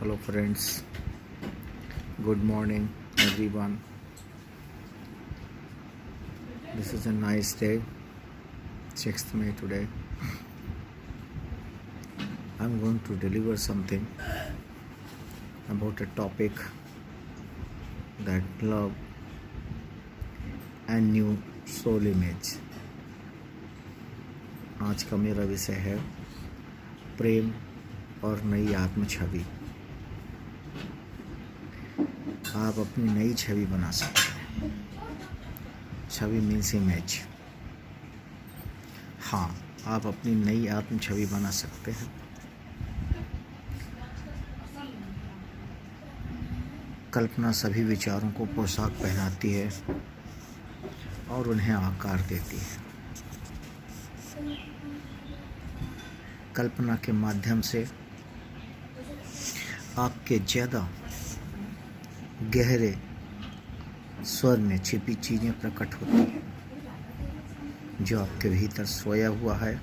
Hello friends, good morning everyone. This is a nice day, 6th May today. I'm going to deliver something about a topic that love and new soul image. आज का मेरा विषय है प्रेम और नई आत्म छवि। आप अपनी नई छवि बना सकते हैं। छवि मीन्स इमेज। हाँ, आप अपनी नई आत्म छवि बना सकते हैं। कल्पना सभी विचारों को पोशाक पहनाती है और उन्हें आकार देती है। कल्पना के माध्यम से आपके ज़्यादा गहरे स्वर में छिपी चीज़ें प्रकट होती हैं। जो आपके भीतर सोया हुआ है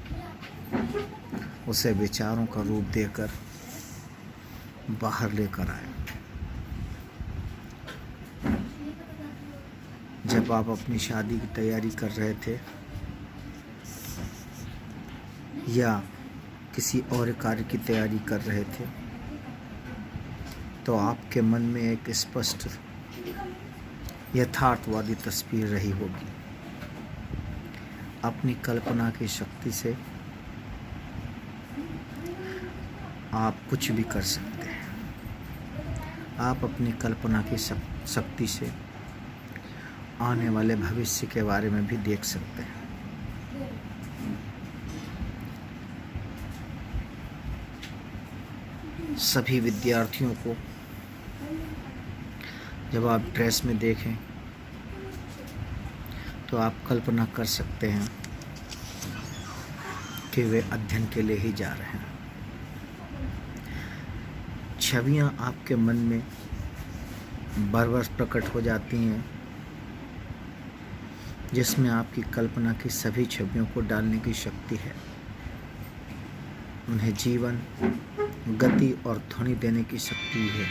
उसे विचारों का रूप देकर बाहर लेकर आए। जब आप अपनी शादी की तैयारी कर रहे थे या किसी और कार्य की तैयारी कर रहे थे तो आपके मन में एक स्पष्ट यथार्थवादी तस्वीर रही होगी। अपनी कल्पना की शक्ति से आप कुछ भी कर सकते हैं। आप अपनी कल्पना की शक्ति से आने वाले भविष्य के बारे में भी देख सकते हैं। सभी विद्यार्थियों को जब आप ड्रेस में देखें तो आप कल्पना कर सकते हैं कि वे अध्ययन के लिए ही जा रहे हैं। छवियां आपके मन में बार-बार प्रकट हो जाती हैं, जिसमें आपकी कल्पना की सभी छवियों को डालने की शक्ति है। उन्हें जीवन, गति और ध्वनि देने की शक्ति है।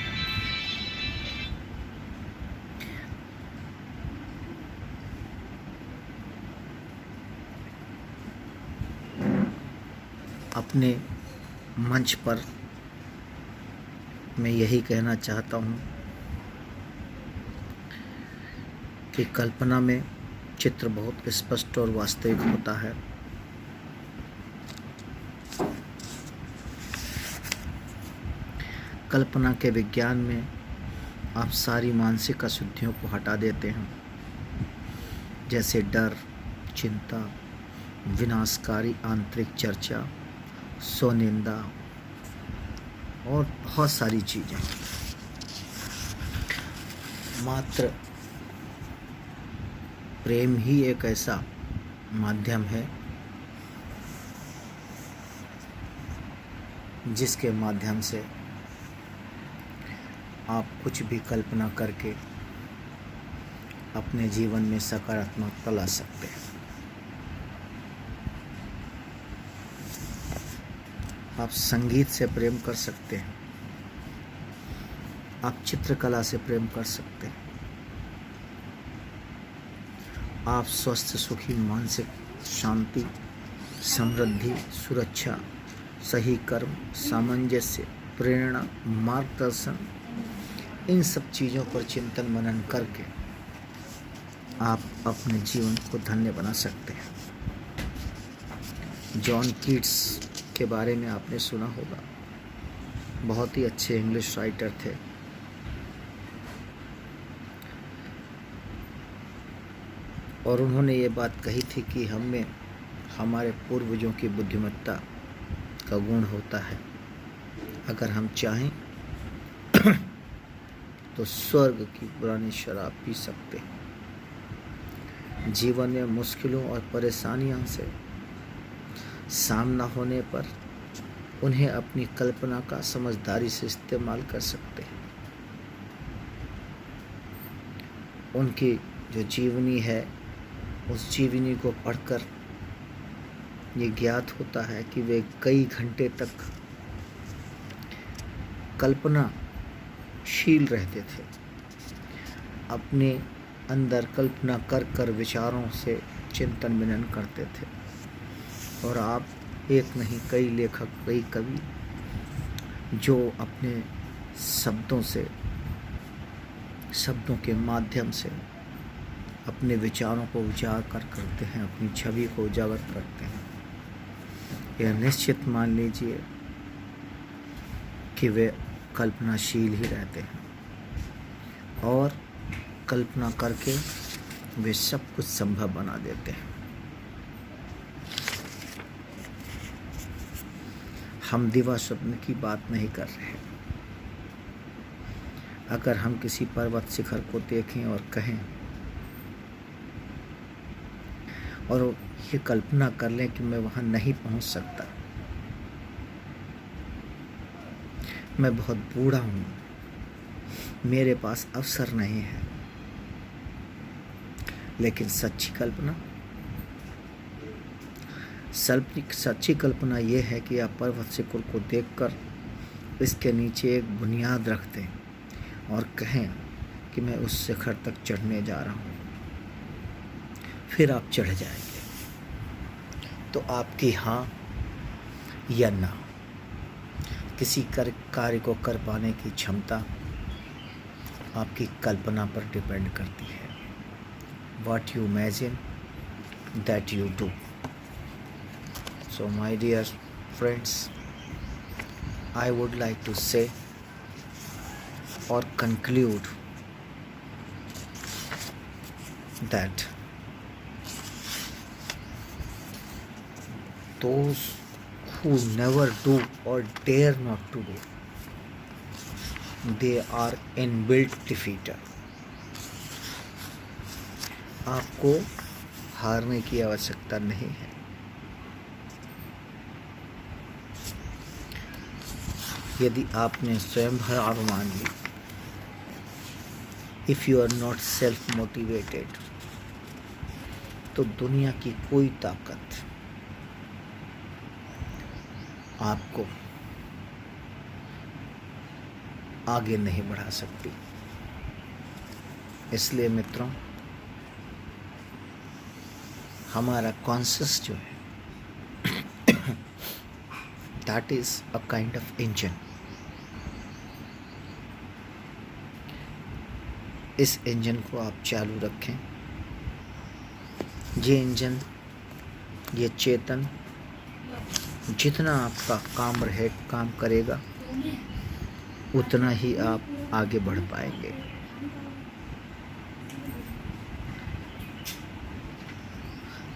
अपने मंच पर मैं यही कहना चाहता हूँ कि कल्पना में चित्र बहुत स्पष्ट और वास्तविक होता है। कल्पना के विज्ञान में आप सारी मानसिक अशुद्धियों को हटा देते हैं, जैसे डर, चिंता, विनाशकारी आंतरिक चर्चा, स्वनिंदा और बहुत सारी चीज़ें। मात्र प्रेम ही एक ऐसा माध्यम है जिसके माध्यम से आप कुछ भी कल्पना करके अपने जीवन में सकारात्मकता ला सकते हैं। आप संगीत से प्रेम कर सकते हैं। आप चित्रकला से प्रेम कर सकते हैं। आप स्वस्थ, सुखी, मानसिक शांति, समृद्धि, सुरक्षा, सही कर्म, सामंजस्य, प्रेरणा, मार्गदर्शन, इन सब चीज़ों पर चिंतन मनन करके आप अपने जीवन को धन्य बना सकते हैं। जॉन कीट्स के बारे में आपने सुना होगा। बहुत ही अच्छे इंग्लिश राइटर थे। और उन्होंने ये बात कही थी कि हमें हमारे पूर्वजों की बुद्धिमत्ता का गुण होता है। अगर हम चाहें तो स्वर्ग की पुरानी शराब पी सकते हैं। जीवन में मुश्किलों और परेशानियों से सामना होने पर उन्हें अपनी कल्पना का समझदारी से इस्तेमाल कर सकते हैं। उनकी जो जीवनी है उस जीवनी को पढ़कर ये ज्ञात होता है कि वे कई घंटे तक कल्पनाशील रहते थे, अपने अंदर कल्पना कर कर विचारों से चिंतन मनन करते थे। और आप एक नहीं, कई लेखक, कई कवि जो अपने शब्दों के माध्यम से अपने विचारों को उजागर करते हैं, अपनी छवि को उजागर करते हैं। यह निश्चित मान लीजिए कि वे कल्पनाशील ही रहते हैं और कल्पना करके वे सब कुछ संभव बना देते हैं। हम दिवा स्वप्न की बात नहीं कर रहे। अगर हम किसी पर्वत शिखर को देखें और कहें और ये कल्पना कर लें कि मैं वहाँ नहीं पहुँच सकता, मैं बहुत बूढ़ा हूँ, मेरे पास अवसर नहीं है, लेकिन सच्ची कल्पना ये है कि आप पर्वत शिखर को देखकर इसके नीचे एक बुनियाद रख दें और कहें कि मैं उस शिखर तक चढ़ने जा रहा हूँ। फिर आप चढ़ जाएंगे। तो आपकी हाँ या ना किसी कार्य को कर पाने की क्षमता आपकी कल्पना पर डिपेंड करती है। What you imagine, that you do. So my dear friends, I would like to say or conclude that those who never do or dare not to do, they are inbuilt defeater. आपको हारने की आवश्यकता नहीं है। यदि आपने स्वयं हार मान ली, if you are not self motivated, तो दुनिया की कोई ताकत आपको आगे नहीं बढ़ा सकती। इसलिए मित्रों, हमारा कॉन्शियस जो है that is a kind of engine. इस इंजन को आप चालू रखें। ये इंजन, ये चेतन जितना आपका काम करेगा उतना ही आप आगे बढ़ पाएंगे।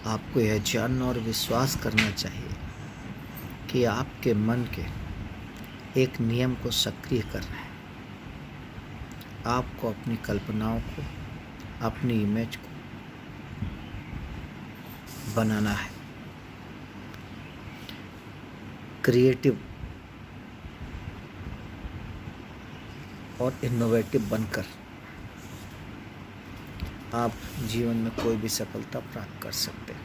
आपको यह जानना और विश्वास करना चाहिए कि आपके मन के एक नियम को सक्रिय करना है। आपको अपनी कल्पनाओं को, अपनी इमेज को बनाना है। क्रिएटिव और इनोवेटिव बनकर आप जीवन में कोई भी सफलता प्राप्त कर सकते हैं।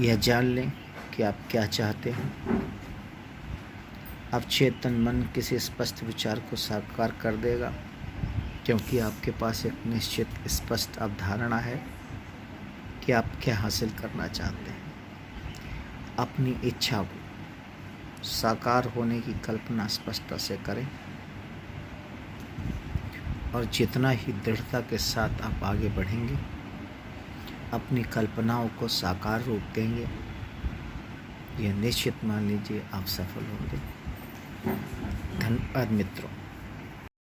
यह जान लें कि आप क्या चाहते हैं। अब चेतन मन किसी स्पष्ट विचार को साकार कर देगा, क्योंकि आपके पास एक निश्चित स्पष्ट अवधारणा है कि आप क्या हासिल करना चाहते हैं। अपनी इच्छा को साकार होने की कल्पना स्पष्टता से करें और जितना ही दृढ़ता के साथ आप आगे बढ़ेंगे, अपनी कल्पनाओं को साकार रूप देंगे, यह निश्चित मान लीजिए आप सफल होंगे। धन्यवाद मित्रों।